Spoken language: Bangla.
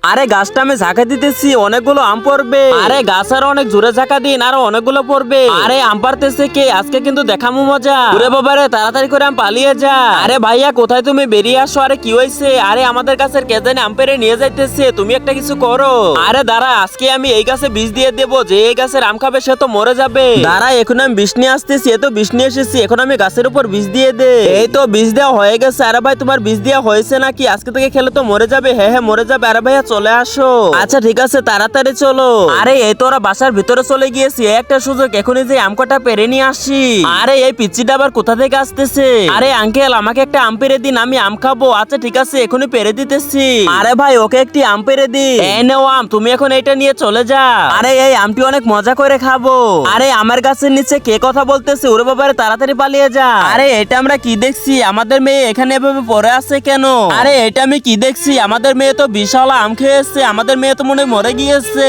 আরে গাছটা আমি ঝাঁকা দিতেছি, অনেকগুলো আম পড়বে। আরে গাছ আর অনেক জোরে ঝাঁকা দিন, আর অনেকগুলো পড়বে। আরে আম পারতেছে কে? আজকে কিন্তু দেখামু মজা। ওরে বাবারে, তাড়াতাড়ি করে আম পালিয়ে যা। আরে ভাইয়া, কোথায় তুমি? বেরিয়ে আসো। আরে কি হয়েছে? আরে আমাদের গাছের কে জানি আম পেড়ে নিয়ে যাইতেছে, তুমি একটা কিছু করো। আরে দাঁড়া, আজকে আমি এই গাছে বিষ দিয়ে দেবো, যে এই গাছের আম খাবে সে তো মরে যাবে। দাঁড়া, এখন আমি বিষ নিয়ে আসতেছি। এ তো বিষ নিয়ে এসেছি, এখন আমি গাছের উপর বিষ দিয়ে দে। এই তো বিষ দেওয়া হয়ে গেছে। আরে ভাই, তোমার বিষ দেওয়া হয়েছে নাকি? আজকে থেকে খেলে তো মরে যাবে। হ্যাঁ হ্যাঁ, মরে যাবে। আরে ভাইয়া চলে আসো। আচ্ছা ঠিক আছে, তাড়াতাড়ি চলো। আরে এই তো ওরা বাসার ভিতরে চলে গিয়েছি, একটা সুযোগ, এখনই যে আম কটা পেরে নিয়ে আসি। আরে এই পিচ্চিটা আবার কোথা থেকে আসতেছে? আরে আঙ্কেল, আমাকে একটা আম পেরে দিন, আমি আম খাবো। আচ্ছা ঠিক আছে, এখনই পেরে দিতেছি। আরে ভাই, ওকে একটি আম পেরে দিন। এই নাও আম, তুমি এখন এটা নিয়ে চলে যা। আরে এই আমটি অনেক মজা করে খাবো। আরে আমার গাছের নিচে কে কথা বলতেছে? ওরে বাবারে, তাড়াতাড়ি পালিয়ে যা। আরে এটা আমরা কি দেখছি? আমাদের মেয়ে এখানে এভাবে পড়ে আছে কেন? আরে এটা আমি কি দেখছি? আমাদের মেয়ে তো বিশাল আম খেয়েছে, আমাদের মেয়ে তো মনে হয় মরে গিয়েছে।